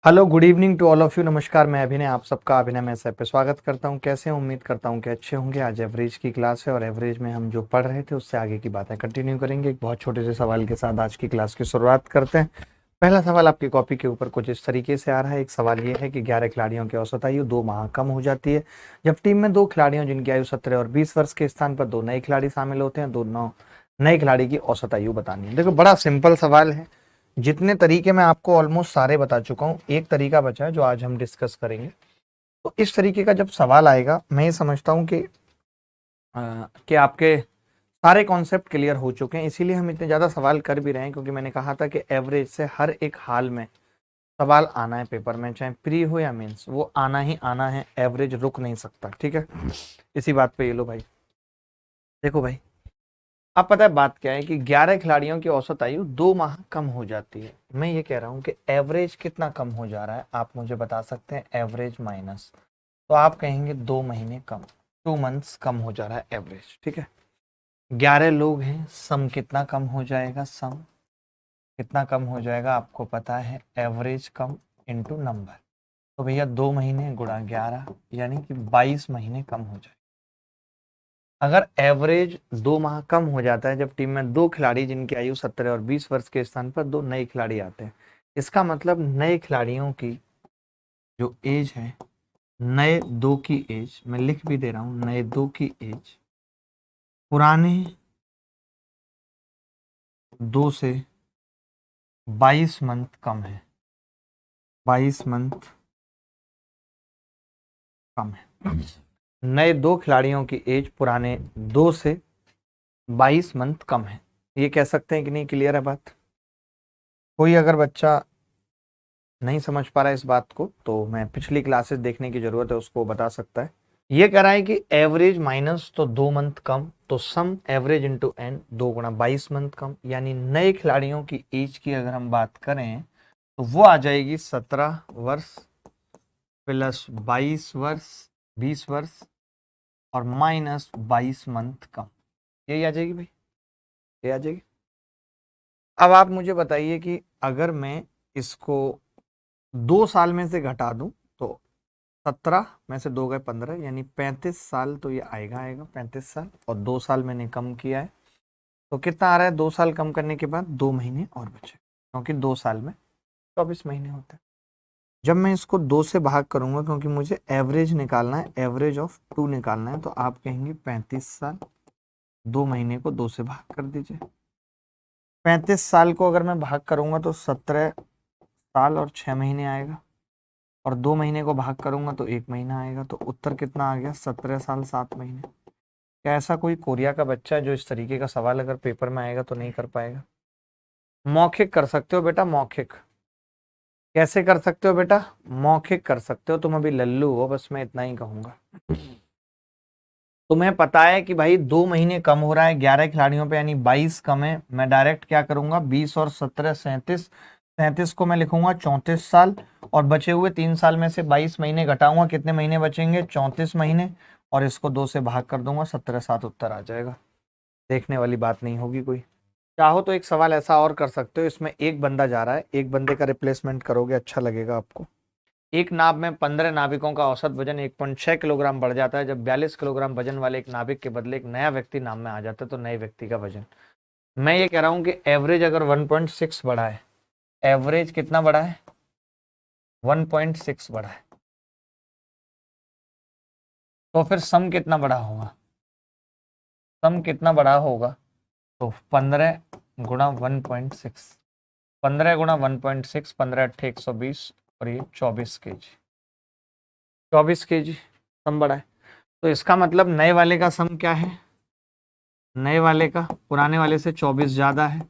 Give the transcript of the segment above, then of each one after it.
Hello good evening to all of you. नमस्कार, मैं अभिनय, आप सबका अभिनय में ऐप पे स्वागत करता हूं। कैसे हैं? उम्मीद करता हूं कि अच्छे होंगे। आज एवरेज की क्लास है और एवरेज में हम जो पढ़ रहे थे उससे आगे की बातें कंटिन्यू करेंगे। एक बहुत छोटे से सवाल के साथ आज की क्लास की शुरुआत करते हैं। पहला सवाल आपकी कॉपी के ऊपर कुछ इस तरीके से आ रहा है। एक सवाल ये है कि 11 खिलाड़ियों की औसत आयु 2 माह कम हो जाती है जब टीम में 2 खिलाड़ियों जिनकी आयु 17 और 20 वर्ष के स्थान पर 2 नए खिलाड़ी शामिल होते हैं। 2 नए खिलाड़ी की औसत आयु बतानी है। देखो, बड़ा सिंपल सवाल है। जितने तरीके मैं आपको ऑलमोस्ट सारे बता चुका हूँ, एक तरीका बचा है जो आज हम डिस्कस करेंगे। तो इस तरीके का जब सवाल आएगा, मैं ये समझता हूँ कि आपके सारे कॉन्सेप्ट क्लियर हो चुके हैं, इसीलिए हम इतने ज़्यादा सवाल कर भी रहे हैं, क्योंकि मैंने कहा था कि एवरेज से हर एक हाल में सवाल आना है पेपर में, चाहे प्री हो या मेंस, वो आना ही आना है। एवरेज रुक नहीं सकता, ठीक है। इसी बात पे ये लो भाई, देखो भाई, अब पता है बात क्या है कि 11 खिलाड़ियों की औसत आयु 2 माह कम हो जाती है। मैं ये कह रहा हूं कि एवरेज कितना कम हो जा रहा है, आप मुझे बता सकते हैं। एवरेज माइनस, तो आप कहेंगे 2 महीने कम, 2 मंथ्स कम हो जा रहा है एवरेज, ठीक है। 11 लोग हैं, सम कितना कम हो जाएगा? सम कितना कम हो जाएगा आपको पता है? एवरेज कम इंटू नंबर। तो भैया 2 महीने गुणा 11 यानी कि 22 महीने कम हो जाए। अगर एवरेज 2 माह कम हो जाता है जब टीम में 2 खिलाड़ी जिनकी आयु 17 और 20 वर्ष के स्थान पर 2 नए खिलाड़ी आते हैं, इसका मतलब नए खिलाड़ियों की जो एज है, नए 2 की एज, मैं लिख भी दे रहा हूं, नए 2 की एज पुराने 2 से 22 मंथ कम है। 22 मंथ कम है। नए 2 खिलाड़ियों की एज पुराने 2 से 22 मंथ कम है। ये कह सकते हैं कि नहीं? क्लियर है बात? कोई अगर बच्चा नहीं समझ पा रहा है इस बात को, तो मैं पिछली क्लासेस देखने की जरूरत है, उसको बता सकता है। ये कह रहा है कि एवरेज माइनस तो 2 मंथ कम, तो सम एवरेज इंटू एन, 2 गुणा 22 मंथ कम, यानी नए खिलाड़ियों की एज की अगर हम बात करें तो वो आ जाएगी 17 वर्ष प्लस 22 वर्ष, 20 वर्ष और माइनस 22 मंथ कम। यही आ जाएगी भाई, ये आ जाएगी। अब आप मुझे बताइए कि अगर मैं इसको 2 साल में से घटा दूं तो 17 में से 2 गए 15, यानी 35 साल, तो ये आएगा 35 साल, और 2 साल मैंने कम किया है, तो कितना आ रहा है? 2 साल कम करने के बाद 2 महीने और बचे, क्योंकि 2 साल में 24 महीने होते हैं। जब मैं इसको 2 से भाग करूंगा, क्योंकि मुझे एवरेज निकालना है, एवरेज ऑफ 2 निकालना है, तो आप कहेंगे 35 साल, 2 महीने को 2 से भाग कर दीजिए। 35 साल को अगर मैं भाग करूंगा तो 17 साल और 6 महीने आएगा, और 2 महीने को भाग करूंगा तो 1 महीना आएगा। तो उत्तर कितना आ गया? 17 साल 7 महीने। क्या ऐसा कोई कोरिया का बच्चा है जो इस तरीके का सवाल अगर पेपर में आएगा तो नहीं कर पाएगा? मौखिक कर सकते हो बेटा, मौखिक। कैसे कर सकते हो बेटा? मौखिक कर सकते हो। तुम अभी लल्लू हो, बस मैं इतना ही कहूंगा। तुम्हें पता है कि भाई 2 महीने कम हो रहा है 11 खिलाड़ियों पे, यानी 22 कम है। मैं डायरेक्ट क्या करूंगा? 20 और 17 37, 37 को मैं लिखूंगा 34 साल, और बचे हुए 3 साल में से 22 महीने घटाऊंगा, कितने महीने बचेंगे? 34 महीने, और इसको 2 से भाग कर दूंगा, 17 7 उत्तर आ जाएगा। देखने वाली बात नहीं होगी कोई। चाहो तो एक सवाल ऐसा और कर सकते हो, इसमें एक बंदा जा रहा है, एक बंदे का रिप्लेसमेंट करोगे, अच्छा लगेगा आपको। एक नाव में 15 नाविकों का औसत वजन 1.6 किलोग्राम बढ़ जाता है जब 42 किलोग्राम वजन वाले एक नाविक के बदले एक नया व्यक्ति नाव में आ जाता है, तो नए व्यक्ति का वजन। मैं ये कह रहा हूं कि एवरेज अगर 1.6 बढ़ा है, एवरेज कितना बढ़ा है? 1.6 बढ़ा है, तो फिर सम कितना बढ़ा होगा? सम कितना बढ़ा होगा? तो 15 गुणा 1.6, 15 गुणा 1.6, 15 अट्ठे 120, और ये 24 kg, 24 kg सम बढ़ा है। तो इसका मतलब नए वाले का सम क्या है? नए वाले का पुराने वाले से 24 ज्यादा है,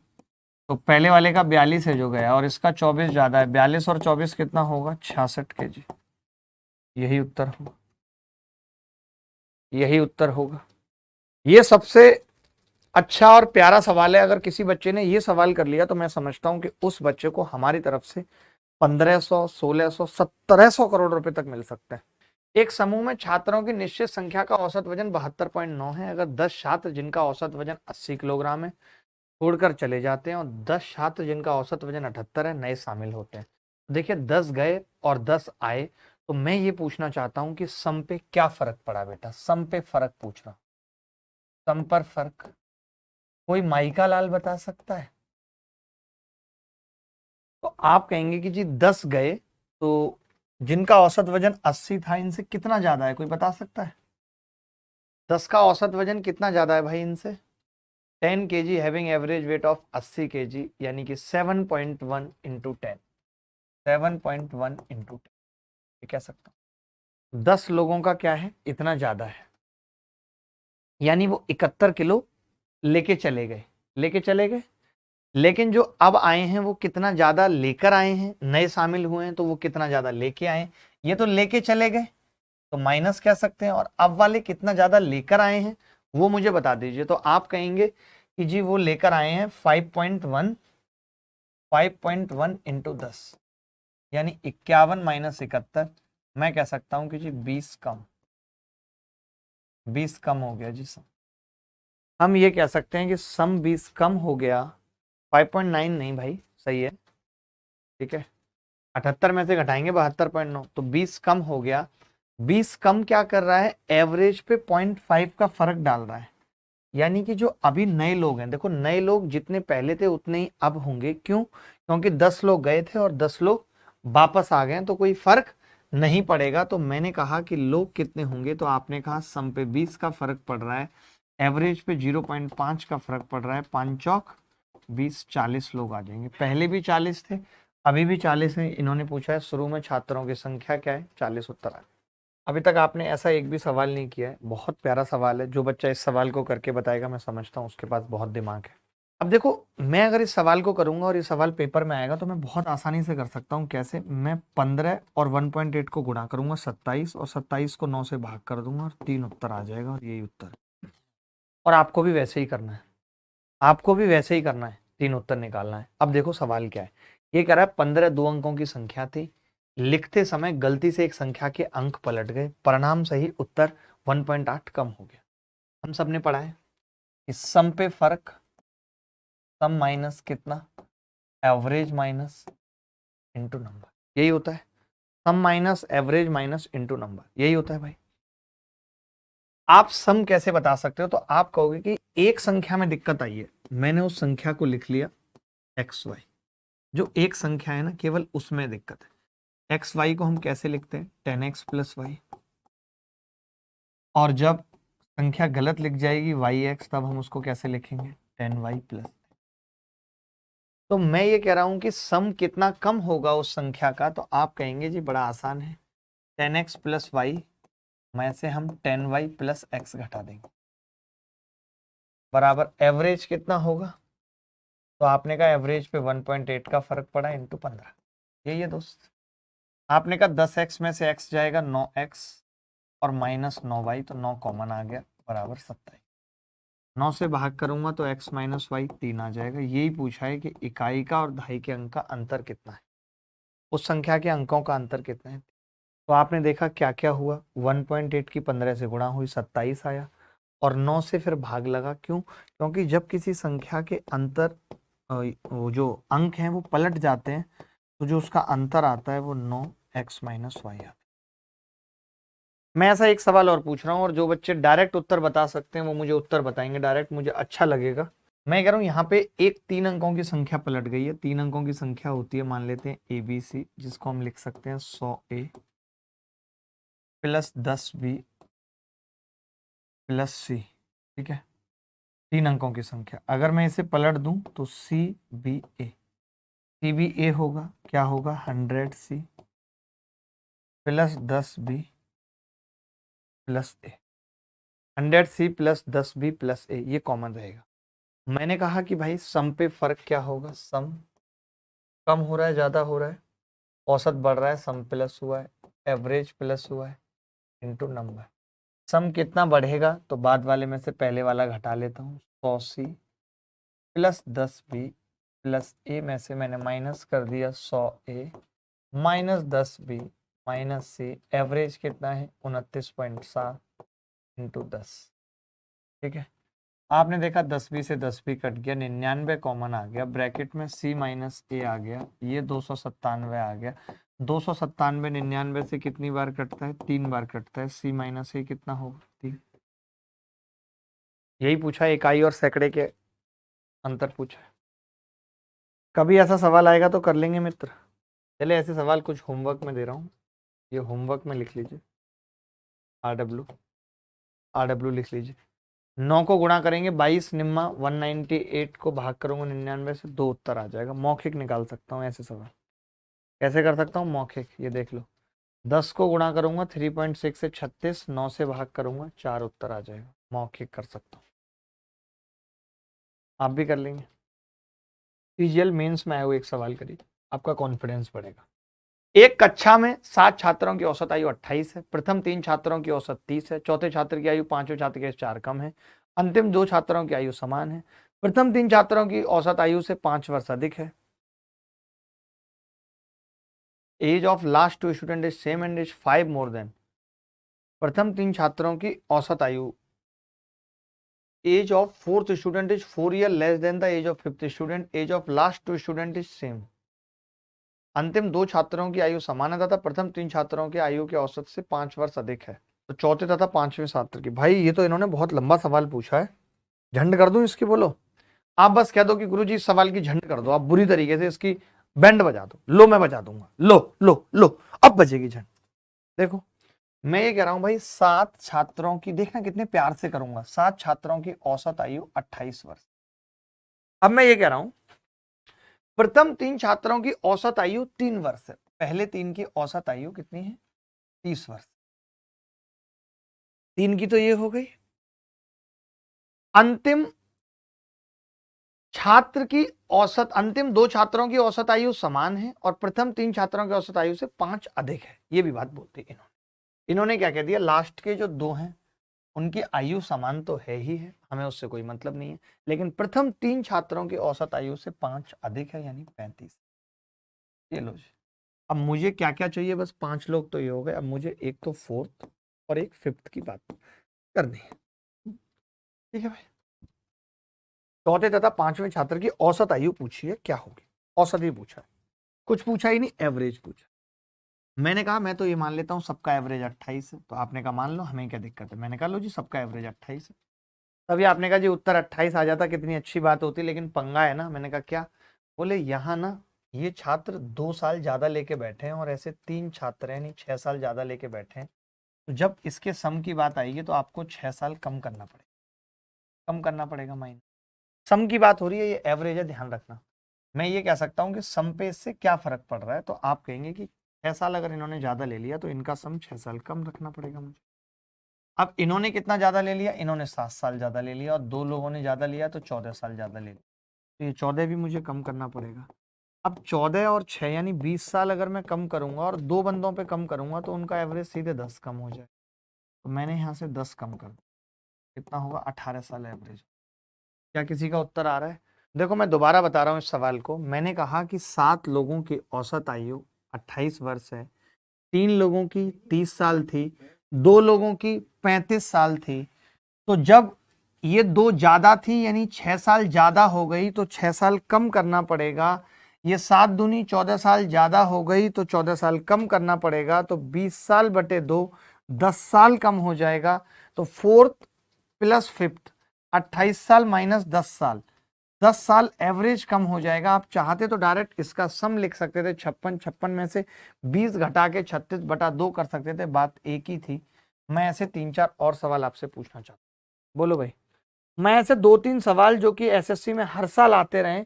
तो पहले वाले का 42 है जो गया, और इसका 24 ज्यादा है। 42 और 24 कितना होगा? 66 kg। यही उत्तर होगा, यही उत्तर होगा। ये सबसे अच्छा और प्यारा सवाल है। अगर किसी बच्चे ने ये सवाल कर लिया तो मैं समझता हूं कि उस बच्चे को हमारी तरफ से 1500, 1600, 1700 करोड़ रुपए तक मिल सकते हैं। एक समूह में छात्रों की निश्चित संख्या का औसत वजन 72.9 है। अगर 10 छात्र जिनका औसत वजन 80 किलोग्राम है छोड़कर चले जाते हैं, और 10 छात्र जिनका औसत वजन 78 है नए शामिल होते हैं, देखिए 10 गए और 10 आए, तो मैं ये पूछना चाहता हूं कि सम पे क्या फर्क पड़ा बेटा, सम पे फर्क पूछ रहा हूं, सम पर फर्क कोई माइका लाल बता सकता है? तो आप कहेंगे कि जी 10 गए तो जिनका औसत वजन 80 था इनसे कितना ज्यादा है, कोई बता सकता है? 10 का औसत वजन कितना ज्यादा है भाई इनसे? 10 kg having average weight of 80 kg, यानी कि 7.1 इंटू 10, 7.1 इंटू 10, ये कह सकता हूं 10 लोगों का क्या है, इतना ज्यादा है, यानी वो 71 किलो लेके चले गए, लेके चले गए। लेकिन जो अब आए हैं वो कितना ज्यादा लेकर आए हैं, नए शामिल हुए हैं तो वो कितना ज्यादा लेके आए हैं। ये तो लेके चले गए तो माइनस कह सकते हैं, और अब वाले कितना ज्यादा लेकर आए हैं वो मुझे बता दीजिए। तो आप कहेंगे कि जी वो लेकर आए हैं 5.1, 5.1 इंटू 10, यानी 51 माइनस 71, मैं कह सकता हूं कि जी 20 कम, 20 कम हो गया जी सम। हम ये कह सकते हैं कि सम 20 कम हो गया, 5.9 नहीं भाई, सही है, ठीक है, 78 में से घटाएंगे 72.9, तो 20 कम हो गया। 20 कम क्या कर रहा है, एवरेज पे 0.5 का फर्क डाल रहा है, यानी कि जो अभी नए लोग हैं, देखो नए लोग जितने पहले थे उतने ही अब होंगे, क्यों? क्योंकि 10 लोग गए थे और 10 लोग वापस आ गए, तो कोई फर्क नहीं पड़ेगा। तो मैंने कहा कि लोग कितने होंगे, तो आपने कहा सम पे 20 का फर्क पड़ रहा है, एवरेज पे 0.5 का फर्क पड़ रहा है, 5 चौक 20, 40 लोग आ जाएंगे। पहले भी 40 थे, अभी भी 40 है। इन्होंने पूछा है शुरू में छात्रों की संख्या क्या है, 40 उत्तर आ। अभी तक आपने ऐसा एक भी सवाल नहीं किया है, बहुत प्यारा सवाल है। जो बच्चा इस सवाल को करके बताएगा मैं समझता हूँ उसके पास बहुत दिमाग है। अब देखो, मैं अगर इस सवाल को करूंगा और ये सवाल पेपर में आएगा तो मैं बहुत आसानी से कर सकता हूँ। कैसे? मैं 15 और 1.8 को गुणा करूंगा 27, और 27 को 9 से भाग कर दूंगा और 3 उत्तर आ जाएगा, और यही उत्तर है। और आपको भी वैसे ही करना है, आपको भी वैसे ही करना है, 3 उत्तर निकालना है। अब देखो सवाल क्या है, ये कह रहा है 15 दो अंकों की संख्या थी, लिखते समय गलती से एक संख्या के अंक पलट गए, परिणाम सही उत्तर 1.8 कम हो गया। हम सब ने पढ़ा है कि सम पे फर्क, सम माइनस कितना, एवरेज माइनस इंटू नंबर, यही होता है। Sum minus average minus into number, यही होता है भाई। आप सम कैसे बता सकते हो? तो आप कहोगे कि एक संख्या में दिक्कत आई है, मैंने उस संख्या को लिख लिया एक्स वाई, जो एक संख्या है ना केवल उसमें दिक्कत है। एक्स वाई को हम कैसे लिखते हैं, 10x प्लस वाई, और जब संख्या गलत लिख जाएगी वाई एक्स, तब हम उसको कैसे लिखेंगे, 10y प्लस। तो मैं ये कह रहा हूं कि सम कितना कम होगा उस संख्या का, तो आप कहेंगे जी बड़ा आसान है, 10x प्लस वाई में से हम 10y प्लस एक्स घटा देंगे, बराबर एवरेज कितना होगा। तो आपने कहा एवरेज पे 1.8 का फर्क पड़ा इंटू 15, यही है दोस्त। आपने कहा 10x में से x जाएगा 9x और माइनस 9y, तो 9 कॉमन आ गया, बराबर 27। 9 से भाग करूंगा तो x माइनस वाई 3 आ जाएगा। यही पूछा है कि इकाई का और दहाई के अंक का अंतर कितना है, उस संख्या के अंकों का अंतर कितना है। तो आपने देखा क्या क्या हुआ, 1.8 की 15 से गुणा हुई 27 आया, और 9 से फिर भाग लगा, क्यों? क्योंकि जब किसी संख्या के अंतर वो जो अंक हैं वो पलट जाते हैं, तो जो उसका अंतर आता है वो 9x माइनस वाई आता है। मैं ऐसा एक सवाल और पूछ रहा हूँ, और जो बच्चे डायरेक्ट उत्तर बता सकते हैं वो मुझे उत्तर बताएंगे डायरेक्ट, मुझे अच्छा लगेगा। मैं कह रहा हूँ यहाँ पे एक 3 अंकों की संख्या पलट गई है। 3 अंकों की संख्या होती है, मान लेते हैं ABC, जिसको हम लिख सकते हैं 100A plus 10B plus C, ठीक है। 3 अंकों की संख्या, अगर मैं इसे पलट दूं तो CBA होगा, क्या होगा, 100C plus 10B plus A, 100C plus 10B plus A, ये कॉमन रहेगा। मैंने कहा कि भाई सम पे फर्क क्या होगा, सम कम हो रहा है ज्यादा हो रहा है, औसत बढ़ रहा है, सम प्लस हुआ है, एवरेज प्लस हुआ है इंटू नंबर। सम कितना बढ़ेगा, तो बाद वाले में से पहले वाला घटा लेता हूँ, 100C plus 10B plus A में से मैंने माइनस कर दिया 100A minus 10B minus C, average कितना है 29.7 इंटू 10, ठीक है। आपने देखा 10 से 10 भी कट गया, 99 कॉमन आ गया, ब्रैकेट में C माइनस ए आ गया, ये 297 आ गया। 297 99 से कितनी बार कटता है? 3 बार कटता है। C माइनस ए कितना होगा? 3। यही पूछा, इकाई और सैकड़े के अंतर पूछा है। कभी ऐसा सवाल आएगा तो कर लेंगे मित्र। चले ऐसे सवाल कुछ होमवर्क में दे रहा हूँ, ये होमवर्क में लिख लीजिए। RW लिख लीजिए। 9 को गुणा करेंगे 22 निम्मा 198 को भाग करूंगा 99 से, 2 उत्तर आ जाएगा। मौखिक निकाल सकता हूँ ऐसे सवाल। कैसे कर सकता हूँ मौखिक? ये देख लो, 10 को गुणा करूंगा 3.6 से 36, 9 से भाग करूंगा 4 उत्तर आ जाएगा। मौखिक कर सकता हूँ, आप भी कर लेंगे। सीजीएल मेंस में आए हुए एक सवाल करिए, आपका कॉन्फिडेंस बढ़ेगा। एक कक्षा में 7 छात्रों की औसत आयु 28 है। प्रथम 3 छात्रों की औसत 30 है। चौथे छात्र की आयु पांचवें छात्र के 4 कम है। अंतिम 2 छात्रों की आयु समान है। प्रथम 3 छात्रों की औसत आयु से 5 वर्ष अधिक है। Age of last 2 student is same and is 5 more than. प्रथम 3 छात्रों की औसत आयु, age of fourth student is 4 year less than the age of fifth student. Age of last 2 student is same. अंतिम 2 छात्रों की आयु समान है तथा प्रथम 3 छात्रों की आयु के औसत से 5 वर्ष अधिक है। तो चौथे तथा 5वें छात्र की, भाई ये तो इन्होंने बहुत लंबा सवाल पूछा है। झंड कर दूं इसकी? बोलो आप, बस कह दो कि गुरुजी इस सवाल की झंड कर दो, आप बुरी तरीके से इसकी बैंड बजा दो। लो मैं बजा दूंगा, लो लो लो, अब बजेगी झंड। देखो मैं ये कह रहा हूं भाई, 7 छात्रों की, देखना कितने प्यार से करूंगा, 7 छात्रों की औसत आयु 28 वर्ष। अब मैं ये कह रहा हूं प्रथम 3 छात्रों की औसत आयु 3 वर्ष है। पहले 3 की औसत आयु कितनी है? 30 वर्ष। 3 की तो ये हो गई। अंतिम छात्र की औसत, अंतिम 2 छात्रों की औसत आयु समान है और प्रथम 3 छात्रों की औसत आयु से 5 अधिक है। ये भी बात बोलती है इन्होंने क्या कह दिया, लास्ट के जो 2 हैं उनकी आयु समान तो है ही है, हमें उससे कोई मतलब नहीं है, लेकिन प्रथम 3 छात्रों की औसत आयु से 5 अधिक है, यानी 35। ये लो जी। अब मुझे क्या क्या चाहिए? बस 5 लोग तो ये हो गए। अब मुझे एक तो फोर्थ और एक फिफ्थ की बात करनी है। ठीक है भाई, चौथे तथा 5वें छात्र की औसत आयु पूछी है, क्या होगी? औसत ही पूछा है, कुछ पूछा ही नहीं, एवरेज पूछा। मैंने कहा मैं तो ये मान लेता हूँ सबका एवरेज 28 है, तो आपने कहा मान लो, हमें क्या दिक्कत है? मैंने कहा लो जी सबका एवरेज 28 है। तभी आपने कहा जी उत्तर 28 आ जाता कितनी अच्छी बात होती, लेकिन पंगा है ना। मैंने कहा क्या? बोले यहाँ ना ये छात्र 2 साल ज्यादा लेके बैठे हैं और ऐसे 3 छात्र हैं, नहीं 6 साल ज्यादा लेके बैठे हैं, तो जब इसके सम की बात आएगी तो आपको 6 साल कम करना पड़ेगा, कम करना पड़ेगा माइनस। सम की बात हो रही है, ये एवरेज है, ध्यान रखना। मैं ये कह सकता हूँ कि सम पे इससे क्या फर्क पड़ रहा है, तो आप कहेंगे कि 6 साल अगर इन्होंने ज्यादा ले लिया तो इनका सम 6 साल कम रखना पड़ेगा मुझे। अब इन्होंने कितना ज्यादा ले लिया? इन्होंने 7 साल ज्यादा ले लिया और 2 लोगों ने ज्यादा लिया तो 14 साल ज्यादा ले लिया, तो ये 14 भी मुझे कम करना पड़ेगा। अब 14 और 6 यानी 20 साल अगर मैं कम करूंगा और 2 बंदों पे कम करूंगा तो उनका एवरेज सीधे 10 कम हो जाए। तो मैंने यहाँ से 10 कम कर दिया, कितना होगा? 18 साल एवरेज। क्या किसी का उत्तर आ रहा है? देखो मैं दोबारा बता रहा हूँ इस सवाल को। मैंने कहा कि 7 लोगों की औसत आयु 28 वर्ष है, 3 लोगों की 30 साल थी, 2 लोगों की 35 साल थी। तो जब ये 2 ज्यादा थी यानी 6 साल ज्यादा हो गई तो 6 साल कम करना पड़ेगा। ये 7 दूनी 14 साल ज्यादा हो गई तो 14 साल कम करना पड़ेगा, तो 20 साल बटे 2 10 साल कम हो जाएगा। तो फोर्थ प्लस फिफ्थ 28 साल माइनस 10 साल, 10 साल एवरेज कम हो जाएगा। आप चाहते तो डायरेक्ट इसका सम लिख सकते थे, 56 56 में से 20 घटा के 36 बटा 2 कर सकते थे, बात एक ही थी। मैं ऐसे 3-4 और सवाल आपसे पूछना चाहता हूं, बोलो भाई। मैं ऐसे 2-3 सवाल जो कि एसएससी में हर साल आते रहे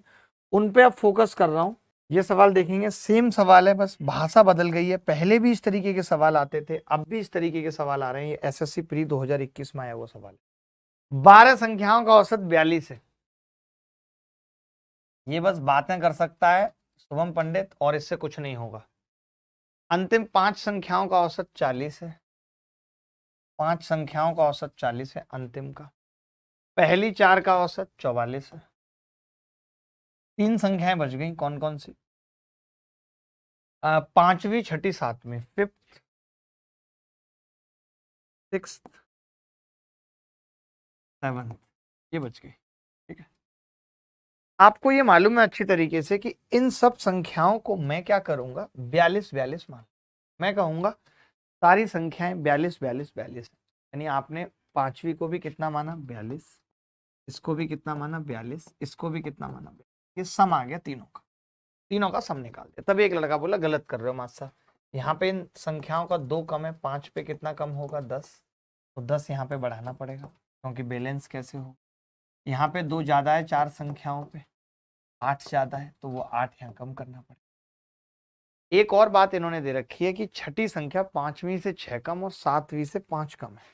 उन पे अब फोकस कर रहा हूं। ये सवाल देखेंगे, सेम सवाल है, बस भाषा बदल गई है। पहले भी इस तरीके के सवाल आते थे, अब भी इस तरीके के सवाल आ रहे हैं। ये एसएससी प्री 2021 में आया हुआ सवाल। 12 संख्याओं का औसत 42 है। ये बस बातें कर सकता है शुभम पंडित और इससे कुछ नहीं होगा। अंतिम 5 संख्याओं का औसत 40 है। 5 संख्याओं का औसत 40 है अंतिम का। पहली 4 का औसत 44 है। 3 संख्याएं बच गई, कौन कौन सी? 5वीं 6ठी 7वीं, 5th 6th 7th। ये बच गई। ठीक है, आपको ये मालूम है अच्छी तरीके से कि इन सब संख्याओं को मैं क्या करूंगा, 42 42 मान, मैं कहूंगा सारी संख्याएं 42 42 42, यानी आपने पांचवी को भी कितना माना 42, इसको भी कितना माना 42, इसको भी कितना माना 42, ये सम आ गया तीनों का, तीनों का सम निकाल दिया। तभी एक लड़का बोला गलत कर रहे हो मास्टर साहब, यहाँ पे इन संख्याओं का 2 कम है, 5 पे कितना कम होगा 10, तो 10 यहाँ पे बढ़ाना पड़ेगा क्योंकि बैलेंस कैसे हो, यहाँ पे 2 ज्यादा है 4 संख्याओं पे, 8 ज्यादा है तो वो 8 यहाँ कम करना पड़ेगा। एक और बात इन्होंने दे रखी है कि छठी संख्या 5वीं से 6 कम और 7वीं से 5 कम है,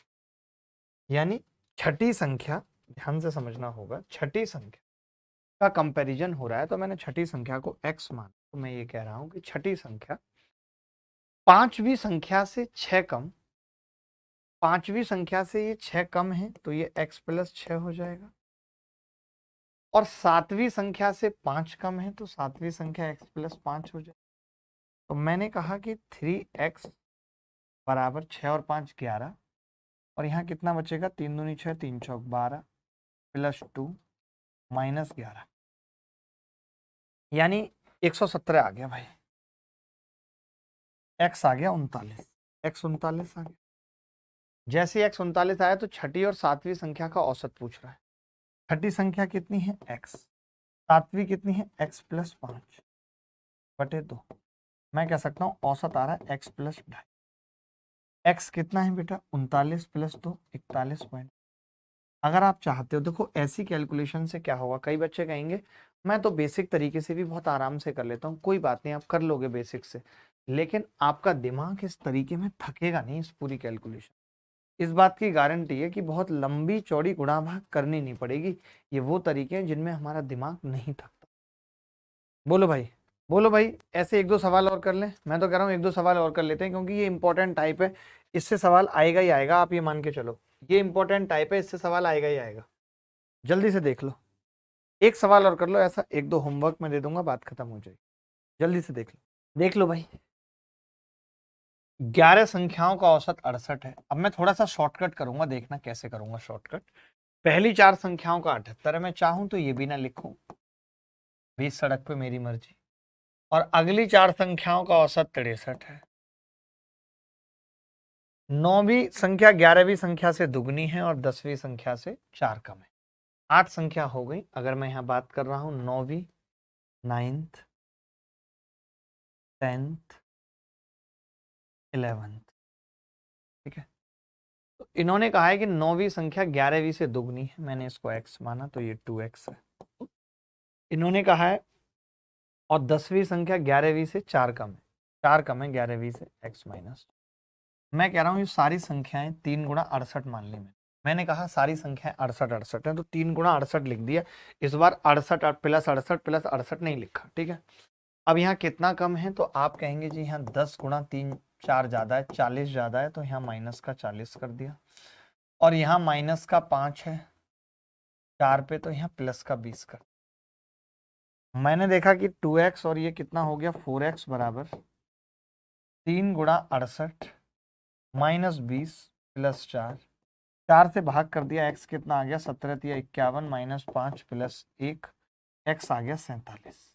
यानी छठी संख्या, ध्यान से समझना होगा, छठी संख्या का कंपैरिजन हो रहा है, तो मैंने छठी संख्या को x मान, तो मैं ये कह रहा हूं कि छठी संख्या 5वीं संख्या से 6 कम, 5वीं संख्या से ये 6 कम है तो ये x + 6 हो जाएगा, और 7वीं संख्या से 5 कम है तो 7वीं संख्या x + 5 हो जाएगी। तो मैंने कहा कि 3x बराबर 6 और 5 11, और यहाँ कितना बचेगा, 3 दूनी 6, 3 चौक 12 +2 -11, यानी 117 आ गया भाई, x आ गया 39, x 39 आ गया। जैसे x 39 आया तो छठी और 7वीं संख्या का औसत पूछ रहा है। छठी संख्या कितनी है x, 7वीं कितनी है x + 5 बटे 2, मैं कह सकता हूँ औसत आ रहा है x + 2.5, x कितना है बेटा 39 + 2 41 पॉइंट। अगर आप चाहते हो, देखो ऐसी कैलकुलेशन से क्या होगा, कई बच्चे कहेंगे मैं तो बेसिक तरीके से भी बहुत आराम से कर लेता हूँ, कोई बात नहीं आप कर लोगे बेसिक से, लेकिन आपका दिमाग इस तरीके में थकेगा नहीं इस पूरी कैलकुलेशन, इस बात की गारंटी है कि बहुत लंबी चौड़ी गुणा भाग करनी नहीं पड़ेगी। ये वो तरीके हैं जिनमें हमारा दिमाग नहीं थकता। बोलो भाई, बोलो भाई, ऐसे 1 2 सवाल और कर लें, मैं तो कह रहा हूँ 1 2 सवाल और कर लेते हैं क्योंकि ये इंपॉर्टेंट टाइप है, इससे सवाल आएगा ही आएगा, आप ये मान के चलो, ये इंपॉर्टेंट टाइप है, इससे सवाल आएगा ही आएगा। जल्दी से देख लो, एक सवाल और कर लो, ऐसा 1 2 होमवर्क में दे दूंगा, बात खत्म हो जाएगी। जल्दी से देख लो, देख लो भाई। 11 संख्याओं का औसत 68 है। अब मैं थोड़ा सा शॉर्टकट करूंगा, देखना कैसे करूंगा शॉर्टकट। पहली 4 संख्याओं का 78 है, मैं चाहूं तो ये भी ना लिखूं, 20 सड़क पे मेरी मर्जी, और अगली 4 संख्याओं का औसत 63 है। 9वीं संख्या 11वीं संख्या से दुगनी है और 10वीं संख्या से 4 कम है। 8 संख्या हो गई। अगर मैं यहाँ बात कर रहा हूँ 9वीं, 9th, 10th, 11th, ठीक है। तो इन्होंने कहा है कि 9वीं संख्या 11वीं से दुगनी है, मैंने इसको x माना तो ये 2x है। इन्होंने कहा है और 10वीं संख्या 11वीं से 4 कम है, 4 कम है 11वीं से, x माइनस। मैं कह रहा हूँ ये सारी संख्याएं 3 गुणा 68 मान ली मैंने कहा सारी संख्याएं 68 68 है तो 3 गुणा 68 लिख दिया। इस बार 68 + 68 + 68 नहीं लिखा, ठीक है। अब यहाँ कितना कम है तो आप कहेंगे जी यहाँ 10 गुणा 3 4 ज्यादा है, 40 ज्यादा है, तो यहाँ माइनस का 40 कर दिया, और यहाँ माइनस का 5 है 4 पे, तो यहाँ प्लस का 20 कर। मैंने देखा कि 2x और ये कितना हो गया 4x बराबर 3 गुणा 68 -20 + 4, 4 से भाग कर दिया, x कितना आ गया 17 × 51 -5 + 1, x आ गया 47।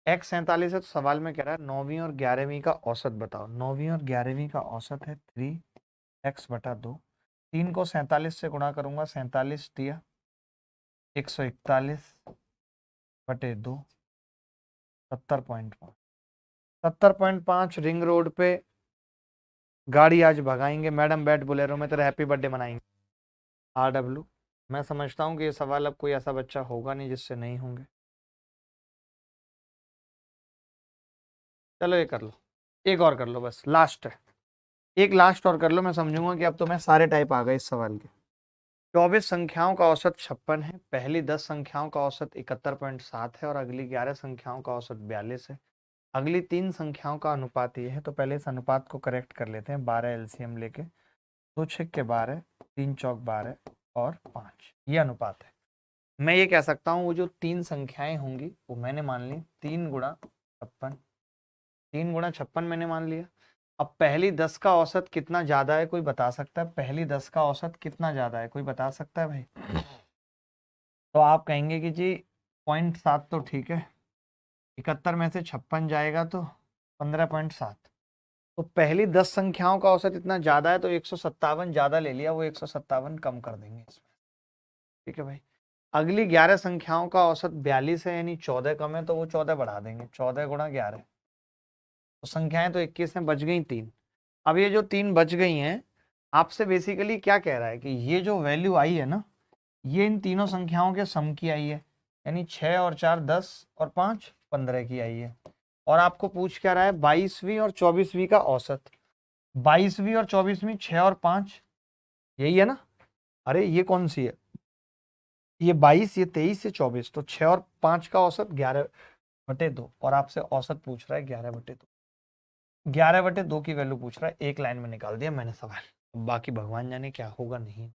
x 47 है तो सवाल में कह रहा है 9वीं और 11वीं का औसत बताओ। 9वीं और 11वीं का औसत है 3x बटा 2, 3 को 47 से गुणा करूंगा, 47 दिया 141 बटे 2, 70.5। 70.5 रिंग रोड पे गाड़ी आज भगाएंगे, मैडम बैठ बोलेरो में तेरा हैप्पी बर्थडे मनाएंगे। RW, मैं समझता हूँ कि ये सवाल अब कोई ऐसा बच्चा होगा नहीं जिससे नहीं होंगे। चलो ये कर लो, एक और कर लो, बस लास्ट है, एक लास्ट और कर लो, मैं समझूंगा कि अब तो मैं सारे टाइप आ गए इस सवाल के। 24 संख्याओं का औसत 56 है, पहली 10 संख्याओं का औसत 71.7 है और अगली 11 संख्याओं का औसत 42 है। अगली 3 संख्याओं का अनुपात ये है, तो पहले इस अनुपात को करेक्ट कर लेते हैं। 12 LCM लेके, 2 छक्के 12, 3 चौक 12 और 5, ये अनुपात है। मैं ये कह सकता हूँ वो जो 3 संख्याएं होंगी वो मैंने मान ली 3 गुणा 56, 3 गुणा 56 मैंने मान लिया। अब पहली 10 का औसत कितना ज्यादा है कोई बता सकता है? पहली 10 का औसत कितना ज्यादा है कोई बता सकता है भाई? तो आप कहेंगे कि जी 0.7 तो ठीक है, 71 में से 56 जाएगा तो 15.7। तो पहली 10 संख्याओं का औसत इतना ज्यादा है तो 157 ज्यादा ले लिया, वो 157 कम कर देंगे इसमें। ठीक है भाई। अगली 11 संख्याओं का औसत 42 है, यानी 14 कम है, तो वो 14 बढ़ा देंगे, 14 गुणा 11। तो संख्याएं तो 21 में बच गई 3। अब ये जो 3 बच गई हैं, आपसे बेसिकली क्या कह रहा है कि ये जो वैल्यू आई है ना, ये इन तीनों संख्याओं के सम की आई है, यानी 6 और 4 10 और 5 15 की आई है। और आपको पूछ क्या रहा है, 22वीं और 24वीं का औसत। 22वीं और 24वीं 6 और 5, यही है ना। अरे ये कौन सी है, ये 22, ये 23, ये 24। तो 6 और 5 का औसत 11/2, और आपसे औसत पूछ रहा है 11/2। 11/2 की वैल्यू पूछ रहा है, एक लाइन में निकाल दिया मैंने सवाल। बाकी भगवान जाने क्या होगा नहीं।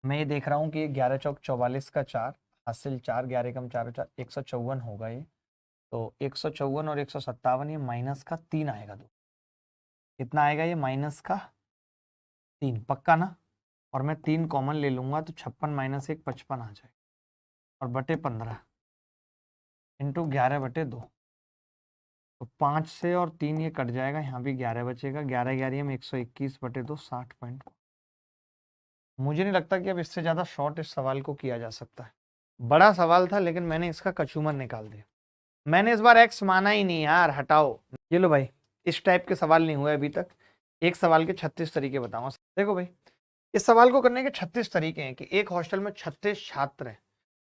मैं ये देख रहा हूँ कि 11 चौक 44 का 4 हासिल 4, 11 कम 4 4 154 होगा ये। तो 154 और 157, ये माइनस का 3 आएगा। दो कितना आएगा ये, माइनस का 3, पक्का ना। और मैं 3 कॉमन ले लूंगा तो 56 माइनस 1 55 आ जाएगा, और बटे 15 इंटू 11/2। तो 5 से और 3 ये कट जाएगा, यहाँ भी 11 बचेगा, 11 11 में 121/2 60 पॉइंट। मुझे नहीं लगता कि अब इससे ज़्यादा शॉर्ट इस सवाल को किया जा सकता है। बड़ा सवाल था लेकिन मैंने इसका कचूमर निकाल दिया। मैंने इस बार एक्स माना ही नहीं यार, हटाओ। ये लो भाई, इस टाइप के सवाल नहीं हुए अभी तक। एक सवाल के 36 तरीके बताऊंगा। देखो भाई, इस सवाल को करने के 36 तरीके हैं कि एक हॉस्टल में 36 छात्र हैं।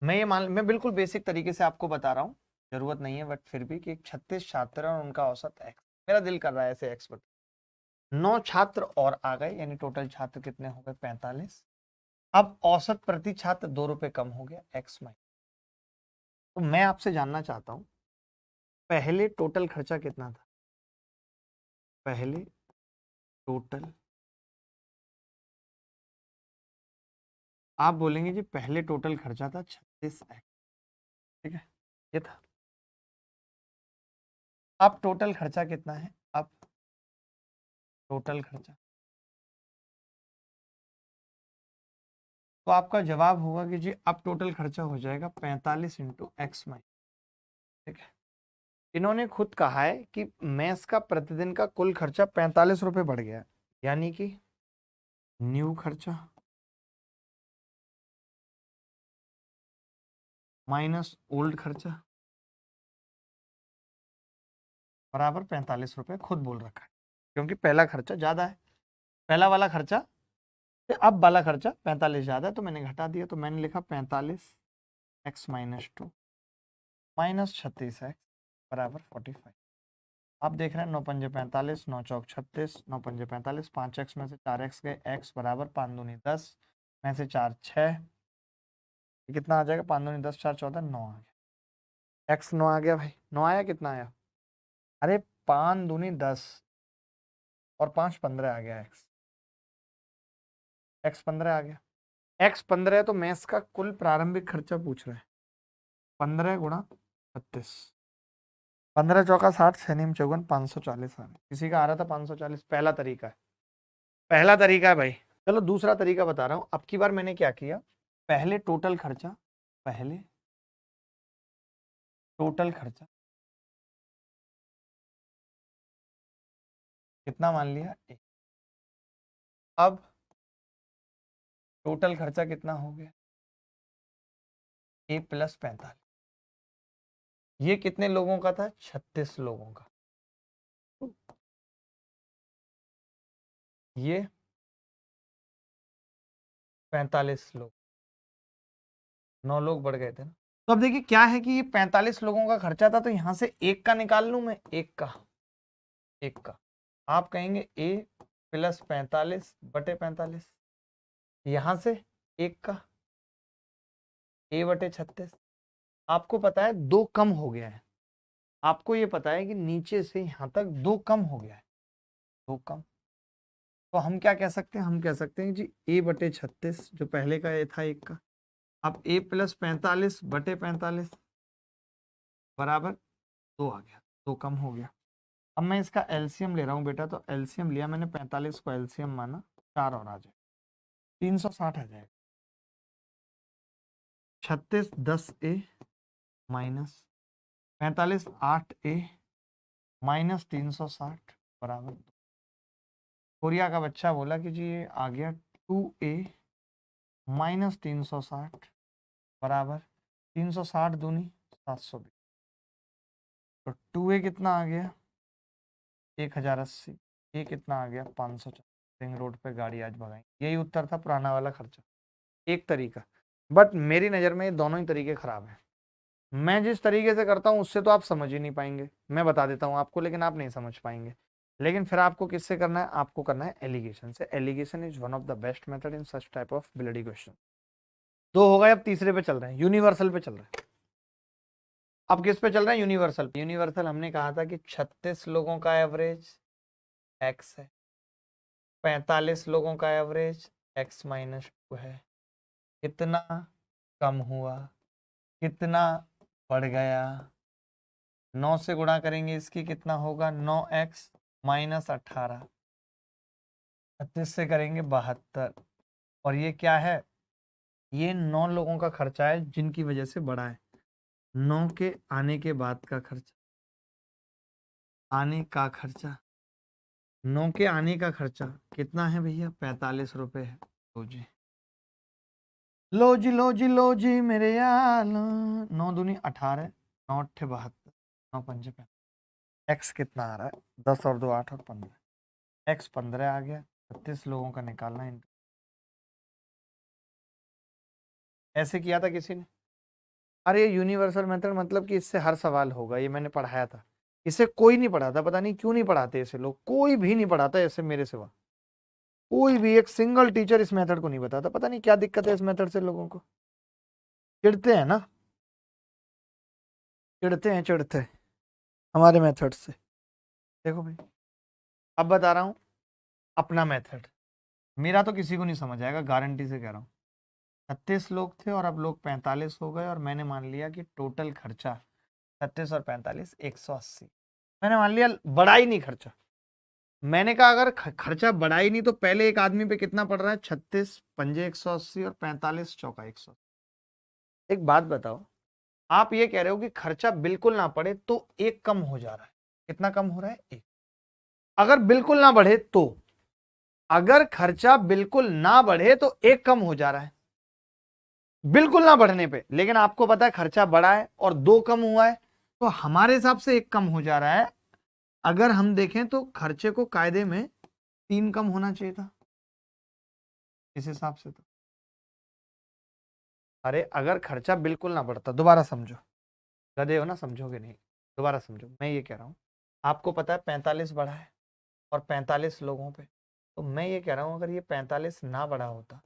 मैं बिल्कुल बेसिक तरीके से आपको बता रहा हूँ, जरूरत नहीं है बट फिर भी, कि 36 छात्र हैं और उनका औसत एक्स। मेरा दिल कर रहा है ऐसे एक्स बता। 9 छात्र और आ गए, यानी टोटल छात्र कितने हो गए, 45। अब औसत प्रति छात्र 2 रुपए कम हो गया, एक्स माइनस। तो मैं आपसे जानना चाहता हूं, पहले टोटल खर्चा कितना था। पहले टोटल, आप बोलेंगे जी पहले टोटल खर्चा था 36x, ठीक है, ये था। अब टोटल खर्चा कितना है, अब टोटल खर्चा, तो आपका जवाब होगा कि जी अब टोटल खर्चा हो जाएगा 45 इंटू एक्स माइनस। ठीक है। इन्होंने खुद कहा है कि मेस का प्रतिदिन का कुल खर्चा 45 रुपए बढ़ गया है, यानी कि न्यू खर्चा माइनस ओल्ड खर्चा बराबर 45 रुपए, खुद बोल रखा है। क्योंकि पहला खर्चा ज्यादा है, पहला वाला खर्चा से अब वाला खर्चा 45 ज्यादा है, तो मैंने घटा दिया। तो मैंने लिखा 45x-2 माइनस 36x बराबर 45। आप देख रहे हैं 9 पंजे 45, 9 चौक 36, 9 पंजे 45, 5x में से 4x गए, x बराबर 5 दूनी 10 में से 4 6, कितना आ जाएगा, 5 दूनी 10 4 14 9 आ गया। x 9 आ गया भाई, 9 आया, कितना आया, अरे 5 दूनी 10 और 5 15 आ गया, x 15 आ गया। x 15 है तो मेस का कुल प्रारंभिक खर्चा पूछ रहा है, 15 गुणा 36, 15 चौका 60, 6 नीम 54, 540 आ रहा है। किसी का आ रहा था 540, पहला तरीका है, पहला तरीका है भाई। चलो दूसरा तरीका बता रहा हूं। अब की बार मैंने क्या किया, पहले टोटल खर्चा, पहले टोटल खर्चा कितना मान लिया, एक। अब टोटल खर्चा कितना हो गया, a + 45। ये कितने लोगों का था, 36 लोगों का। ये 45 लोग, 9 लोग बढ़ गए थे ना। तो अब देखिए क्या है कि ये 45 लोगों का खर्चा था, तो यहां से एक का निकाल लूं मैं, एक का, एक का। आप कहेंगे a + 45/45, यहां से एक का a/36। आपको पता है 2 कम हो गया है, आपको ये पता है कि नीचे से यहां तक 2 कम हो गया है, 2 कम। तो हम क्या कह सकते हैं, हम कह सकते हैं जी a/36 जो पहले का ये था एक का, अब a + 45/45 बराबर 2 आ गया, 2 कम हो गया। अब मैं इसका एलसीएम ले रहा हूँ बेटा, तो एलसीएम लिया मैंने, 45 को एलसीएम माना, 4 और आ जाए 360 आ जाएगा। 36 10A माइनस 45 8A माइनस 360 बराबर। कोरिया का बच्चा बोला कि जी ये आ गया 2A माइनस 360 बराबर 360 दूनी 720। तो 2A कितना आ गया 1080, ये कितना आ गया 540। रिंग रोड पे गाड़ी आज भगाएंगे। यही उत्तर था पुराना वाला खर्चा। एक तरीका, बट मेरी नज़र में ये दोनों ही तरीके खराब हैं। मैं जिस तरीके से करता हूँ उससे तो आप समझ ही नहीं पाएंगे, मैं बता देता हूँ आपको, लेकिन आप नहीं समझ पाएंगे। लेकिन फिर आपको किससे करना है, आपको करना है एलिगेशन से। Alligation is one of the best method in such type of bloody question. दो हो गए, अब तीसरे पे चल रहे हैं, यूनिवर्सल पे चल रहे हैं। अब किस पे चल रहे हैं, यूनिवर्सल। यूनिवर्सल हमने कहा था कि 36 लोगों का एवरेज x है, 45 लोगों का एवरेज x माइनस 2 है। कितना कम हुआ, कितना बढ़ गया, 9 से गुणा करेंगे इसकी, कितना होगा 9x माइनस 18, 36 से करेंगे 72। और ये क्या है, ये 9 लोगों का खर्चा है जिनकी वजह से बढ़ा है। 9 के आने के बाद का खर्चा, आने का खर्चा, 9 के आने का खर्चा कितना है भैया, 45 रुपए है। लो जी लो जी लो जी लो जी मेरे यार, 9 दूनी 18, 9 अट्ठे 72, 9 पंजे 35। एक्स कितना आ रहा है, 10 और 2 8 और 15। एक्स 15 आ गया, 36 लोगों का निकालना है। ऐसे किया था किसी ने? अरे यूनिवर्सल मेथड मतलब कि इससे हर सवाल होगा, ये मैंने पढ़ाया था। इसे कोई नहीं पढ़ाता, पता नहीं क्यों नहीं पढ़ाते ऐसे लोग, कोई भी नहीं पढ़ाता ऐसे मेरे सिवा। कोई भी एक सिंगल टीचर इस मेथड को नहीं बताता, पता नहीं क्या दिक्कत है इस मेथड से। लोगों को चिढ़ते हैं ना, चिढ़ते हैं हमारे मेथड से। देखो भाई, अब बता रहा हूं अपना मेथड। मेरा तो किसी को नहीं समझ आएगा, गारंटी से कह रहा हूँ। 36 लोग थे और अब लोग 45 हो गए, और मैंने मान लिया कि टोटल खर्चा 36 और 45 180। मैंने मान लिया बढ़ा ही नहीं खर्चा। मैंने कहा अगर खर्चा बढ़ा ही नहीं तो पहले एक आदमी पे कितना पड़ रहा है, 36 पंजे 180 और 45 चौका 100। एक बात बताओ, आप ये कह रहे हो कि खर्चा बिल्कुल ना पड़े तो एक कम हो जा रहा है। कितना कम हो रहा है, एक। अगर बिल्कुल ना बढ़े तो, अगर खर्चा बिल्कुल ना बढ़े तो एक कम हो जा रहा है बिल्कुल ना बढ़ने पे। लेकिन आपको पता है खर्चा बढ़ा है और दो कम हुआ है, तो हमारे हिसाब से एक कम हो जा रहा है। अगर हम देखें तो खर्चे को कायदे में 3 कम होना चाहिए था इस हिसाब से। तो अरे अगर खर्चा बिल्कुल ना बढ़ता, दोबारा समझो, गधे हो ना, समझोगे नहीं। दोबारा समझो, मैं ये कह रहा हूं आपको पता है 45 बढ़ा है और 45 लोगों पे, तो मैं ये कह रहा हूं अगर ये 45 ना बढ़ा होता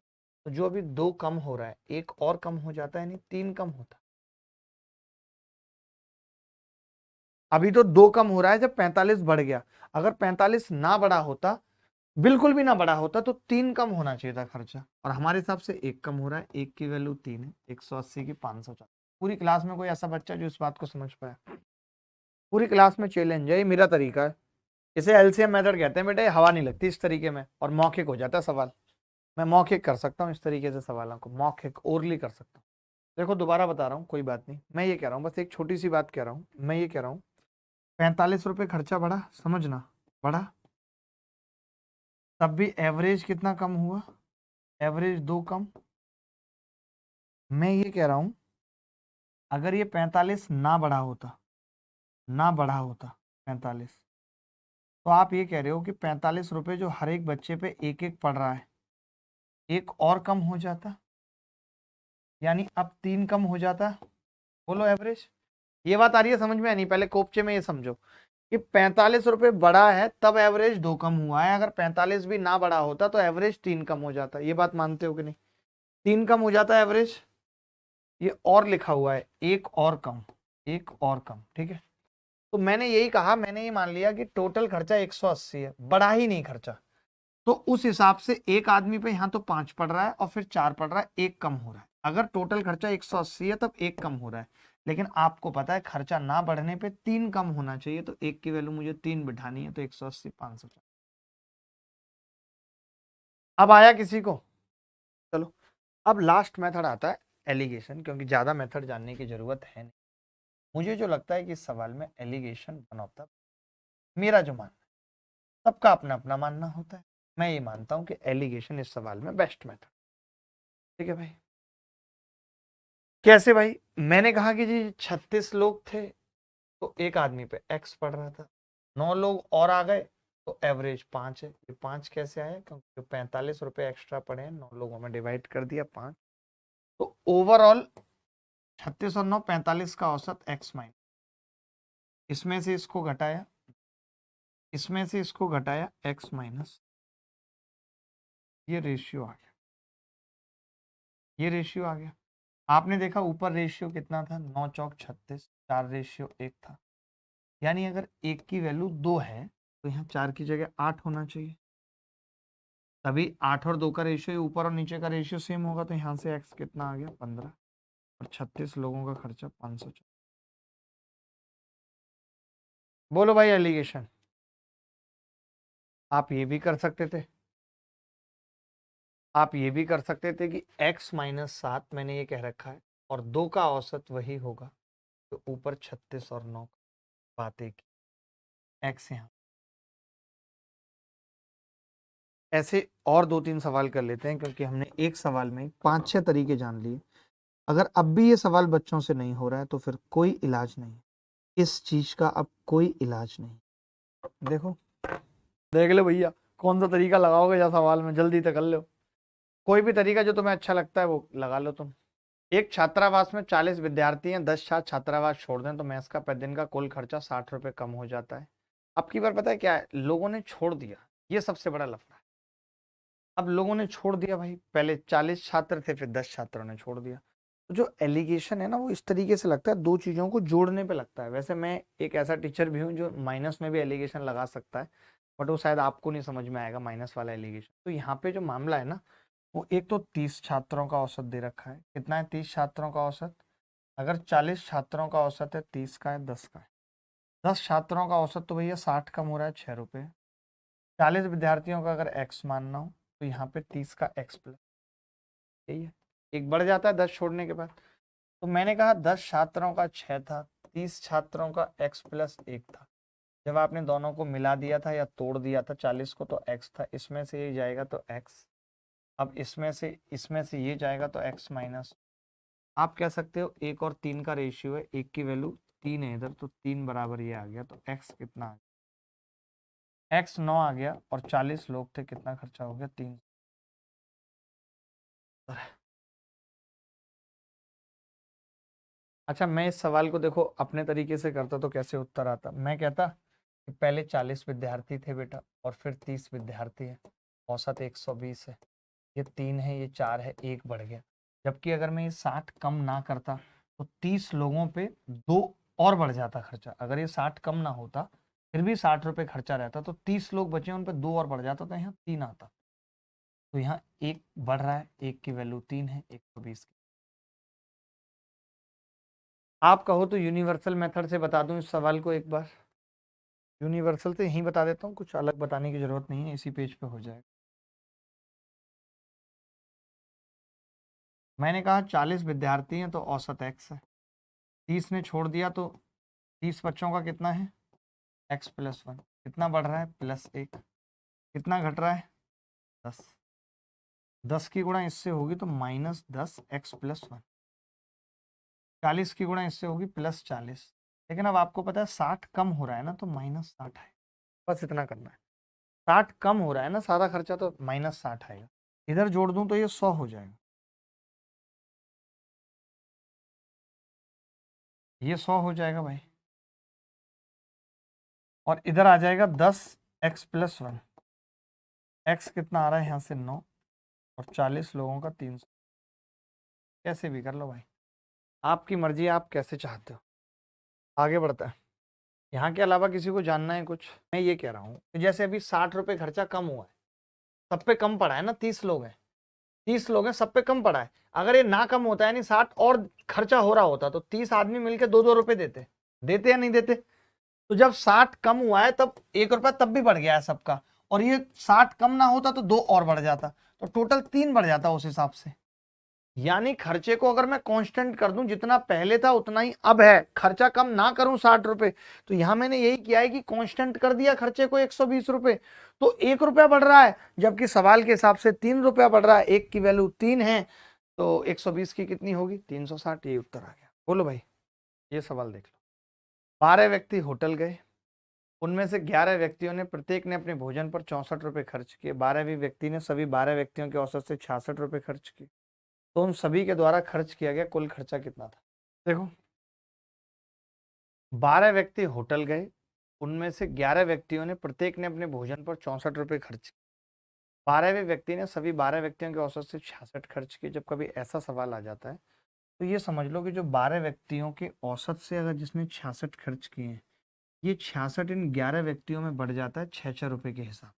तो जो अभी 2 कम हो रहा है एक और कम हो जाता है, यानी 3 कम होता। अभी तो 2 कम हो रहा है जब 45 बढ़ गया। अगर 45 ना बढ़ा होता, बिल्कुल भी ना बढ़ा होता, तो 3 कम होना चाहिए था खर्चा, और हमारे हिसाब से एक कम हो रहा है। एक की वैल्यू 3 है, 180 की 540। पूरी क्लास में कोई ऐसा बच्चा जो इस बात को समझ पाया? पूरी क्लास में चैलेंज है, ये मेरा तरीका है। इसे एलसीएम मेथड कहते हैं बेटे। हवा नहीं लगती इस तरीके में और मौखिक हो जाता है सवाल। मैं मौखिक कर सकता हूँ इस तरीके से सवालों को, मौखिक ओरली कर सकता हूँ। देखो दोबारा बता रहा हूँ, कोई बात नहीं, मैं ये कह रहा हूँ, बस एक छोटी सी बात कह रहा हूँ। मैं ये कह रहा हूँ 45 रुपए खर्चा बढ़ा, समझना, बढ़ा, तब भी एवरेज कितना कम हुआ, एवरेज 2 कम। मैं ये कह रहा हूं अगर ये 45 ना बढ़ा होता, ना बढ़ा होता 45, तो आप ये कह रहे हो कि 45 रुपए जो हर एक बच्चे पे एक एक पड़ रहा है, एक और कम हो जाता, यानी अब 3 कम हो जाता। बोलो एवरेज। ये बात आ रही है समझ में? नहीं, पहले कोपचे में ये समझो कि 45 रुपए बढ़ा है तब एवरेज 2 कम हुआ है। अगर 45 भी ना बढ़ा होता तो एवरेज 3 कम हो जाता। ये बात मानते हो कि नहीं? 3 कम हो जाता है एवरेज। ये और लिखा हुआ है, एक और कम, एक और कम, ठीक है। तो मैंने यही कहा, मैंने ये मान लिया कि टोटल खर्चा 180 है, बढ़ा ही नहीं खर्चा, तो उस हिसाब से एक आदमी पे यहाँ तो 5 पड़ रहा है और फिर 4 पड़ रहा है, एक कम हो रहा है। अगर टोटल खर्चा 180 है तब एक कम हो रहा है। लेकिन आपको पता है खर्चा ना बढ़ने पे 3 कम होना चाहिए, तो एक की वैल्यू मुझे 3 बिठानी है, तो 180 540। अब आया किसी को? चलो अब लास्ट मेथड आता है एलिगेशन, क्योंकि ज़्यादा मेथड जानने की ज़रूरत है नहीं। मुझे जो लगता है कि इस सवाल में एलिगेशन वन ऑफ द, मेरा जो मानना है, सबका अपना अपना मानना होता है, मैं ये मानता हूँ कि एलिगेशन इस सवाल में बेस्ट मेथड। ठीक है भाई। कैसे भाई? मैंने कहा कि जी 36 लोग थे तो एक आदमी पे x पड़ रहा था, 9 लोग और आ गए तो एवरेज 5 है। ये 5 कैसे आया? क्योंकि 45 रुपए एक्स्ट्रा पड़े हैं, 9 लोगों में डिवाइड कर दिया 5, तो ओवरऑल 36 और 9 45 का औसत x माइनस, इसमें से इसको घटाया, इसमें से इसको घटाया x माइनस, ये रेशियो आ गया, ये रेशियो आ गया। आपने देखा ऊपर रेशियो कितना था, 9 चौक 36, 4 रेशियो 1 था, यानी अगर 1 की वैल्यू 2 है तो यहाँ 4 की जगह 8 होना चाहिए, तभी 8 और 2 का रेशियो, ऊपर और नीचे का रेशियो सेम होगा, तो यहाँ से x कितना आ गया 15, और 36 लोगों का खर्चा 500। बोलो भाई एलिगेशन। आप ये भी कर सकते थे, आप ये भी कर सकते थे कि x माइनस 7 मैंने ये कह रखा है और 2 का औसत वही होगा, तो ऊपर 36 और 9 बातें की, x यहाँ। ऐसे और 2-3 सवाल कर लेते हैं, क्योंकि हमने एक सवाल में 5-6 तरीके जान लिए। अगर अब भी ये सवाल बच्चों से नहीं हो रहा है तो फिर कोई इलाज नहीं, इस चीज का अब कोई इलाज नहीं। देखो, देख लो भैया, कौन सा तरीका लगाओगे या सवाल में, जल्दी से कर लो। कोई भी तरीका जो तुम्हें अच्छा लगता है वो लगा लो तुम। एक छात्रावास में 40 विद्यार्थी हैं, 10 छात्र छात्रावास छोड़ दें तो मैस का प्रतिदिन का कुल खर्चा 60 रुपए कम हो जाता है। अब की बार पता है क्या है, लोगों ने छोड़ दिया, ये सबसे बड़ा लफड़ा है। अब लोगों ने छोड़ दिया भाई, पहले 40 छात्र थे, फिर 10 छात्रों ने छोड़ दिया। तो जो एलिगेशन है ना, वो इस तरीके से लगता है, दो चीजों को जोड़ने पे लगता है। वैसे मैं एक ऐसा टीचर भी हूँ जो माइनस में भी एलिगेशन लगा सकता है, बट वो शायद आपको नहीं समझ में आएगा माइनस वाला एलिगेशन। तो यहाँ पे जो मामला है ना, वो एक तो 30 छात्रों का औसत दे रखा है। कितना है 30 छात्रों का औसत? अगर 40 छात्रों का औसत है, 30 का है, 10 का है, 10 छात्रों का औसत तो भैया 60 कम हो रहा है 6 रुपये। 40 विद्यार्थियों का अगर x मानना हो तो यहाँ पे 30 का x प्लस, यही है, एक बढ़ जाता है 10 छोड़ने के बाद। तो मैंने कहा 10 छात्रों का 6 था, 30 छात्रों का x प्लस 1 था। जब आपने दोनों को मिला दिया था या तोड़ दिया था 40 को तो x था, इसमें से ये जाएगा तो x, अब इसमें से ये जाएगा तो x माइनस। आप कह सकते हो 1 और 3 का रेशियो है, 1 की वैल्यू 3 है इधर, तो 3 बराबर ये आ गया, तो x कितना आ गया? x 9 आ गया, और 40 लोग थे, कितना खर्चा हो गया? 3। अच्छा, मैं इस सवाल को देखो अपने तरीके से करता तो कैसे उत्तर आता। मैं कहता कि पहले 40 विद्यार्थी थे बेटा, और फिर 30 विद्यार्थी है, औसत 120 है, ये 3 है, ये 4 है, 1 बढ़ गया। जबकि अगर मैं ये 60 कम ना करता तो 30 लोगों पे 2 और बढ़ जाता खर्चा। अगर ये 60 कम ना होता फिर भी 60 रुपये खर्चा रहता, तो 30 लोग बचे, उन पे 2 और बढ़ जाता, तो यहाँ 3 आता। तो यहाँ 1 बढ़ रहा है, 1 की वैल्यू 3 है, 120 की। आप कहो तो यूनिवर्सल मेथड से बता दूं इस सवाल को एक बार। यूनिवर्सल से यहीं बता देता हूँ, कुछ अलग बताने की जरूरत नहीं है, इसी पेज पे हो जाएगा। मैंने कहा 40 विद्यार्थी हैं तो औसत x है, 30 ने छोड़ दिया तो 30 बच्चों का कितना है? x plus 1। कितना बढ़ रहा है? +1। कितना घट रहा है? 10। 10 की गुणा इससे होगी तो -10 x प्लस 1। 40 की गुणा इससे होगी +40। लेकिन अब आपको पता है 60 कम हो रहा है ना, तो -60 है, बस इतना करना है। 60 कम हो रहा है ना सारा खर्चा, तो -60 आएगा। इधर जोड़ दूं तो ये 100 हो जाएगा, ये 100 हो जाएगा भाई, और इधर आ जाएगा 10 x प्लस 1। x कितना आ रहा है यहाँ से 9, और 40 लोगों का 300। कैसे भी कर लो भाई, आपकी मर्जी, आप कैसे चाहते हो। आगे बढ़ता है। यहाँ के अलावा किसी को जानना है कुछ? मैं ये कह रहा हूँ कि जैसे अभी 60 रुपये खर्चा कम हुआ है, सब पे कम पड़ा है ना, 30 लोग हैं, 30 लोग हैं, सब पे कम पड़ा है। अगर ये ना कम होता है, यानी 60 और खर्चा हो रहा होता, तो 30 आदमी मिलकर 2-2 रुपए देते, देते या नहीं देते? तो जब 60 कम हुआ है तब 1 रुपया तब भी बढ़ गया है सबका, और ये 60 कम ना होता तो 2 और बढ़ जाता, तो टोटल 3 बढ़ जाता उस हिसाब से। यानी खर्चे को अगर मैं कांस्टेंट कर दूं, जितना पहले था उतना ही अब है, खर्चा कम ना करूं 60 रुपए, तो यहां मैंने यही किया है कि कांस्टेंट कर दिया खर्चे को 120 रुपए, तो 1 रुपया बढ़ रहा है, जबकि सवाल के हिसाब से 3 रुपया बढ़ रहा है, एक की वैल्यू 3 है, तो 120 की कितनी होगी 360, ये उत्तर आ गया। बोलो भाई, ये सवाल देख लो। 12 व्यक्ति होटल गए, उनमें से 11 व्यक्तियों ने प्रत्येक ने अपने भोजन पर 64 रुपए खर्च किए, 12वीं व्यक्ति ने सभी 12 व्यक्तियों के औसत से 66 रुपए खर्च किए, तो उन सभी के द्वारा खर्च किया गया कुल खर्चा कितना था। देखो, 12 व्यक्ति होटल गए, उनमें से 11 व्यक्तियों ने प्रत्येक ने अपने भोजन पर 64 रुपए खर्च किए, 12वें व्यक्ति ने सभी 12 व्यक्तियों के औसत से 66 खर्च किए। जब कभी ऐसा सवाल आ जाता है तो ये समझ लो कि जो 12 व्यक्तियों के औसत से अगर जिसने 66 खर्च किए हैं, ये 66 इन 11 व्यक्तियों में बढ़ जाता है 6-6 रुपए के हिसाब।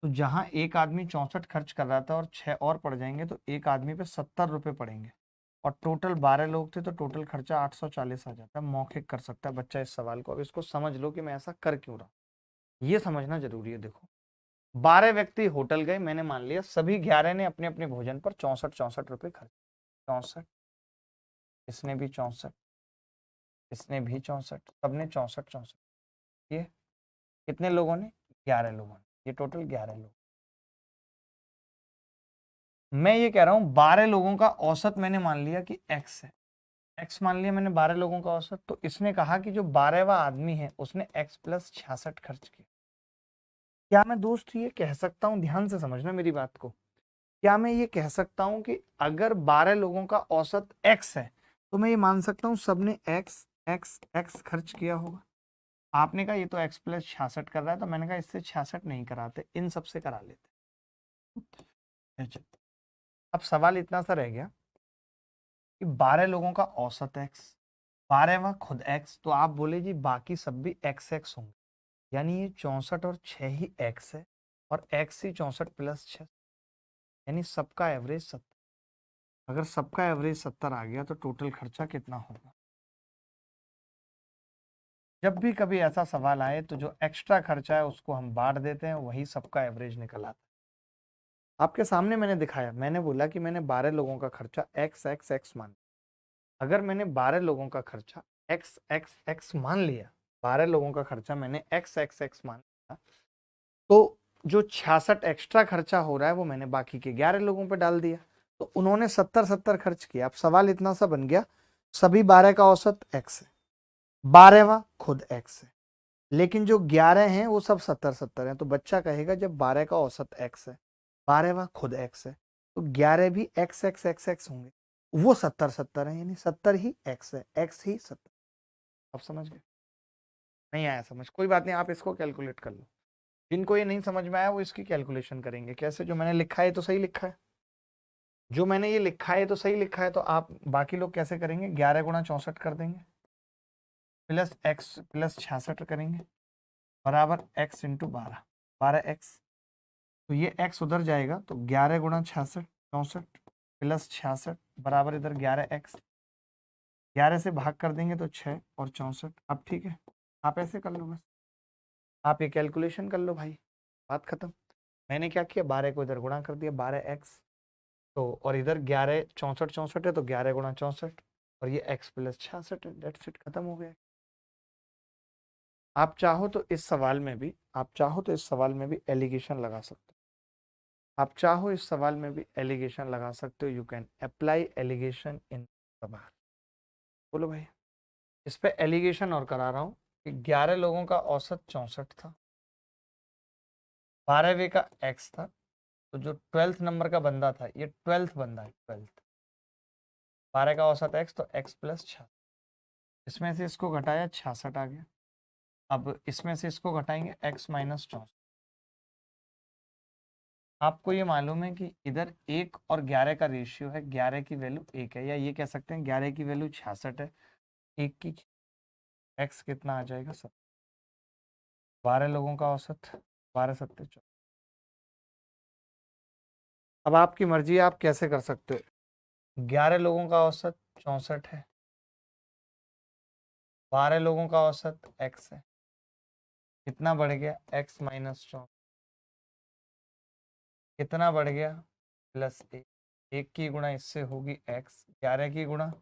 तो जहां एक आदमी 64 खर्च कर रहा था और 6 और पड़ जाएंगे, तो एक आदमी पे 70 रुपए पड़ेंगे, और टोटल 12 लोग थे, तो टोटल खर्चा 840 आ जाता है। मौखिक कर सकता है बच्चा इस सवाल को। अब इसको समझ लो कि मैं ऐसा कर क्यों रहा हूं, ये समझना जरूरी है। देखो, 12 व्यक्ति होटल गए, मैंने मान लिया सभी 11 ने अपने अपने भोजन पर 64-64 रुपए खर्च। 64, इसने भी 64, इसने भी 64, सबने 64-64, ये कितने लोगों ने 11 लोगों ने, ये टोटल 11 लोग। मैं ये कह रहा हूं 12 लोगों का औसत मैंने मान लिया कि x है, x मान लिया मैंने 12 लोगों का औसत, तो इसने कहा कि जो 12वां आदमी है उसने x प्लस 66 खर्च किया। क्या मैं दोस्त ये कह सकता हूं, ध्यान से समझना मेरी बात को, क्या मैं ये कह सकता हूं कि अगर 12 लोगों का औसत x है, तो मैं ये मान सकता हूं सबने x x x खर्च किया होगा। आपने कहा ये तो x प्लस 66 कर रहा है, तो मैंने कहा इससे 66 नहीं कराते, इन सबसे करा लेते। अच्छा, अब सवाल इतना सा रह गया कि 12 लोगों का औसत x, 12वां खुद x, तो आप बोले जी बाकी सब भी x x होंगे, यानी ये 64 और 6 ही x है, और x ही 64 प्लस 6, यानी सबका एवरेज 70। अगर सबका एवरेज 70 आ गया तो टोटल खर्चा कितना होगा। जब भी कभी ऐसा सवाल आए तो जो एक्स्ट्रा खर्चा है उसको हम बांट देते हैं, वही सबका एवरेज निकल आता है। आपके सामने मैंने दिखाया, मैंने बोला कि मैंने 12 लोगों का खर्चा x x x मान, अगर मैंने 12 लोगों का खर्चा x x x मान लिया, 12 लोगों का खर्चा मैंने x x x मान लिया, तो जो 66 एक्स्ट्रा खर्चा हो रहा है वो मैंने बाकी के 11 लोगों पे डाल दिया, तो उन्होंने 70-70 खर्च किया। अब सवाल इतना सा बन गया, सभी 12 का औसत x है, 12वां खुद x है, लेकिन जो 11 हैं वो सब 70-70 हैं, तो बच्चा कहेगा जब 12 का औसत x है, 12वां खुद x है, तो 11 भी x x x x होंगे, वो 70-70 है, यानी 70 ही x है, x ही 70। अब समझ गए? नहीं आया समझ, कोई बात नहीं, आप इसको कैलकुलेट कर लो। जिनको ये नहीं समझ में आया वो इसकी कैलकुलेशन करेंगे। कैसे? जो मैंने लिखा है तो सही लिखा है, जो मैंने ये लिखा है तो सही लिखा है, तो आप बाकी लोग कैसे करेंगे, 11 गुणा 64 कर देंगे, प्लस x प्लस 66 करेंगे, बराबर x इंटू 12, 12x, तो ये x उधर जाएगा, तो 11 गुणा 66 64 प्लस 66 बराबर इधर 11x, 11 से भाग कर देंगे तो 6 और 64। अब ठीक है, आप ऐसे कर लो, बस आप ये कैलकुलेशन कर लो भाई, बात खत्म। मैंने क्या किया, 12 को इधर गुणा कर दिया, 12x, तो और इधर 11 64 है, तो 11 गुणा 64, और ये x प्लस 66 है, डेट्स इट, खत्म हो गया। आप चाहो तो इस सवाल में भी, आप चाहो तो इस सवाल में भी एलिगेशन लगा सकते हो, आप चाहो इस सवाल में भी एलिगेशन लगा सकते हो, यू कैन अप्लाई एलिगेशन इन सवाल। बोलो भाई, इस पे एलिगेशन और करा रहा हूं कि 11 लोगों का औसत 64 था, 12वें का x था, तो जो 12th नंबर का बंदा था, ये 12th बंदा है, 12th, 12 का औसत x, तो x प्लस 66, इसमें से इसको घटाया 66 आ गया, अब इसमें से इसको घटाएंगे x माइनस 64। आपको ये मालूम है कि इधर 1 और 11 का रेशियो है, 11 की वैल्यू 1 है, या ये कह सकते हैं 11 की वैल्यू 66 है, 1 की x कितना आ जाएगा 7, 12 लोगों का औसत 12 सत्ते 14। अब आपकी मर्जी है, आप कैसे कर सकते हो। 11 लोगों का औसत 64 है, 12 लोगों का औसत x है, कितना बढ़ गया x माइनस 64, कितना बढ़ गया प्लस 1, 1 की गुणा इससे होगी x, 11 की गुणा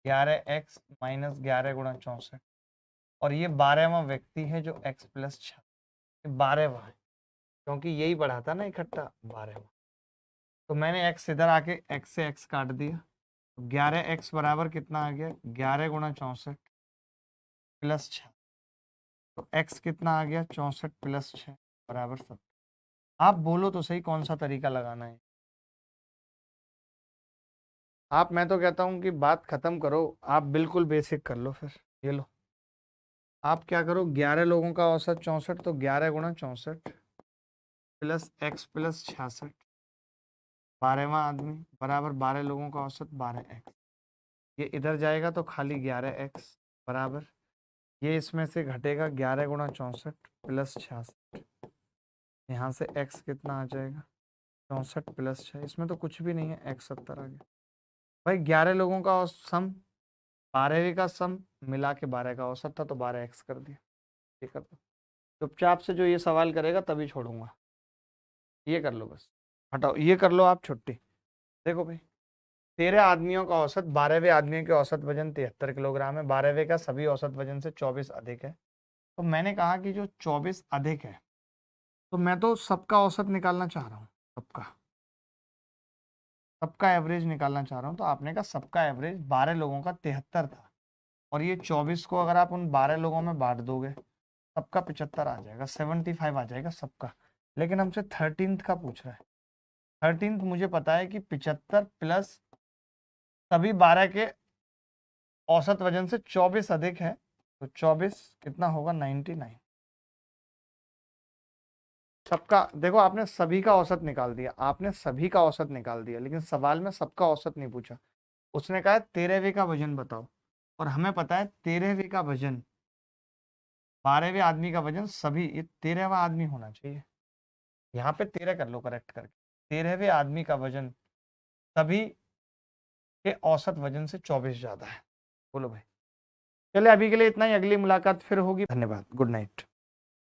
11x माइनस 11 गुणा 64, और ये 12वां व्यक्ति है जो x प्लस 6, 12वां है क्योंकि यही बढ़ा था ना इकट्ठा 12वां। तो मैंने x इधर आके x से x काट दिया, तो 11x बराबर कितना आ गया, 11 गुणा 64 प्लस 6, तो x कितना आ गया, 64 प्लस 6 बराबर 70। आप बोलो तो सही कौन सा तरीका लगाना है आप। मैं तो कहता हूँ कि बात खत्म करो, आप बिल्कुल बेसिक कर लो। फिर ये लो, आप क्या करो, 11 लोगों का औसत 64, तो 11 गुणा 64 प्लस x प्लस 66, 12वां आदमी बराबर 12 लोगों का औसत 12x, ये इधर जाएगा तो खाली 11x बराबर, ये इसमें से घटेगा 11 गुणा 64 प्लस 66, यहाँ से x कितना आ जाएगा, 64 प्लस 6, इसमें तो कुछ भी नहीं है, x 70 आ गया। भाई 11 लोगों का सम, 12वीं का सम मिला के 12 का औसत था, तो 12x कर दिया। ये कर दो चुपचाप से, जो ये सवाल करेगा तभी छोड़ूंगा। ये कर लो बस, हटाओ, ये कर लो आप छुट्टी। देखो भाई, 13 आदमियों का औसत, 12वें आदमी के औसत वजन 73 किलोग्राम है, 12वें का सभी औसत वजन से 24 अधिक है। तो मैंने कहा कि जो 24 अधिक है, तो मैं तो सबका औसत निकालना चाह रहा हूँ, सबका एवरेज निकालना चाह रहा हूँ। तो आपने कहा सबका एवरेज 12 लोगों का 73 था, और ये 24 को अगर आप उन 12 लोगों में बांट दोगे, सबका 75 आ जाएगा, 75 आ जाएगा सबका। लेकिन हमसे 13th का पूछ रहा है। 13th मुझे पता है कि 75 प्लस सभी 12 के औसत वजन से 24 अधिक है, तो 24 कितना होगा, 99। सबका देखो, आपने सभी का औसत निकाल दिया, आपने सभी का औसत निकाल दिया, लेकिन सवाल में सबका औसत नहीं पूछा। उसने कहा 13वीं का वजन बताओ, और हमें पता है 13वीं का वजन 12वें आदमी का वजन, सभी ये 13वां आदमी होना चाहिए। यहाँ पे 13 कर लो करेक्ट करके, 13वें आदमी का वजन सभी के औसत वजन से 24 ज्यादा है। बोलो भाई। चले अभी के लिए इतना ही, अगली मुलाकात फिर होगी। धन्यवाद, गुड नाइट।